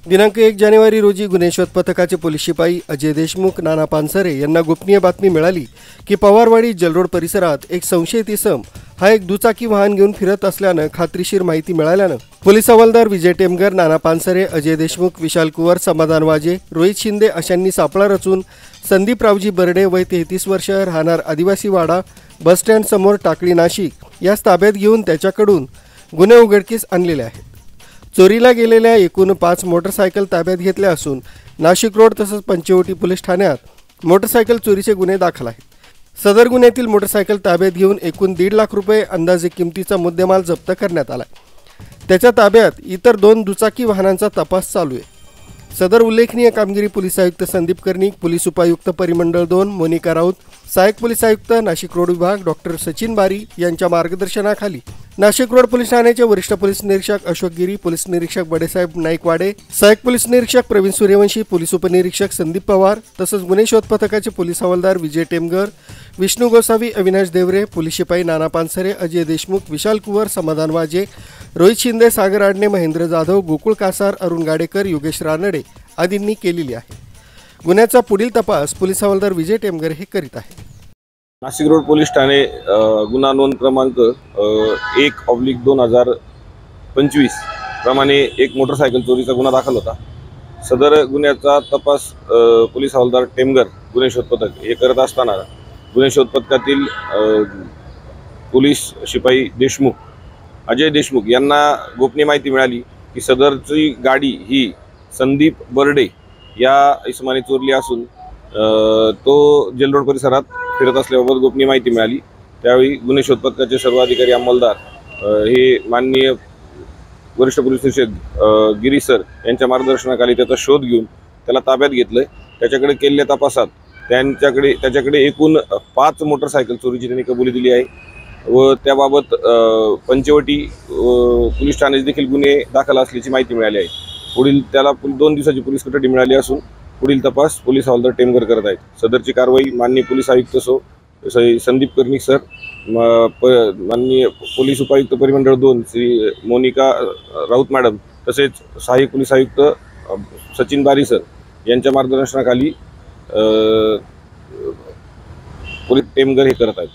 दिनांक 1 जानेवारी रोजी गुन्हे शोध पथकाचे पोलीस शिपाई अजय देशमुख नाना पानसरे यांना गोपनीय बातमी मिळाली की पवारवाडी जलरोड परिसरात एक संशयित इसम हा एक दुचाकी वाहन घेऊन फिरत असल्यानं खात्रीशीर माहिती मिळाल्यानं पोलीस हवालदार विजय टेमगर, नाना पानसरे, अजय देशमुख, विशाल कुवर, समाधान वाजे, रोहित शिंदे अशांनी सापळा रचून संदीप रावजी बर्डे वय 33 वर्ष राहणार आदिवासी वाडा बस स्टँड समोर टाकळी नाशिक यास ताब्यात घेऊन त्याच्याकडून गुन्हे उघडकीस आणलेले आहेत। चोरीला गेलेल्या एकूण 5 मोटरसायकल ताब्यात घेतल्या असून नाशिक रोड तसंच पंचवटी पोलीस ठाण्यात मोटरसायकल चोरीचे गुन्हे दाखल आहेत। सदर गुन्ह्यातील मोटरसायकल ताब्यात घेऊन एकूण 1.5 लाख रुपये अंदाजे किमतीचा मुद्देमाल जप्त करण्यात आला। त्याच्या ताब्यात इतर 2 दुचाकी वाहनांचा तपास चालू आहे। सदर उल्लेखनीय कामगिरी पोलीस आयुक्त संदीप कर्णिक, पोलीस उपायुक्त परिमंडळ 2 मोनिका राऊत, सहाय्यक पोलीस आयुक्त नाशिक रोड विभाग डॉक्टर सचिन बारी यांच्या मार्गदर्शनाखाली नाशिक रोड पोलीस ठाण्याचे वरिष्ठ पोलीस निरीक्षक अशोक गिरी, पोलीस निरीक्षक बडेसाहेब नाईकवाडे, सहाय्यक पोलीस निरीक्षक प्रवीण सूर्यवंशी, पोलीस उपनिरीक्षक संदीप पवार तसंच गुन्हे शोध पथकाचे पोलीस हवालदार विजय टेमगर, विष्णू गोसावी, अविनाश देवरे, पोलीस शिपाई नाना पानसरे, अजय देशमुख, विशाल कुवर, समाधान वाजे, रोहित शिंदे, सागर आडणे, महेंद्र जाधव, गोकुळ कासार, अरुण गाडेकर, योगेश रानडे आदींनी केलेली आहे। गुन्ह्याचा पुढील तपास पोलीस हवालदार विजय टेमगर हे करीत आहेत। नाशिक रोड पोलीस ठाणे गुन्हा नोंद क्रमांक 1/2025 प्रमाणे एक मोटरसायकल चोरीचा गुन्हा दाखल होता। सदर गुन्ह्याचा तपास पोलीस हवालदार टेमगर गुन्हे शोध पथक हे करत असताना गुन्हे शोध पथकातील पोलीस शिपाई देशमुख अजय देशमुख यांना गोपनीय माहिती मिळाली की सदरची गाडी ही संदीप बर्डे या इसमाने चोरली असून तो जेलरोड परिसरात फिरत असल्याबाबत गोपनीय माहिती मिळाली। त्यावेळी गुन्हे शोध पथकाचे सर्व अधिकारी अंमलदार हे माननीय वरिष्ठ पोलीस निरीक्षक गिरी सर यांच्या मार्गदर्शनाखाली त्याचा शोध घेऊन त्याला ताब्यात घेतलं। त्याच्याकडे केलेल्या तपासात त्याच्याकडे एकूण 5 मोटरसायकल चोरीची त्यांनी कबुली दिली आहे व त्याबाबत पंचवटी पोलीस ठाण्यात देखील गुन्हे दाखल असल्याची माहिती मिळाली आहे। पुढील त्याला 2 दिवसाची पोलीस कस्टडी मिळाली असून पुढील तपास पोलीस हवालदार टेमगर करत आहेत। सदरची कारवाई माननीय पोलीस आयुक्त संदीप कर्णिक सर, माननीय पोलीस उपायुक्त परिमंडळ 2 श्री मोनिका राऊत मॅडम तसेच सहाय्यक पोलीस आयुक्त सचिन बारी सर यांच्या मार्गदर्शनाखाली पोलीस टेमगर हे करत आहेत।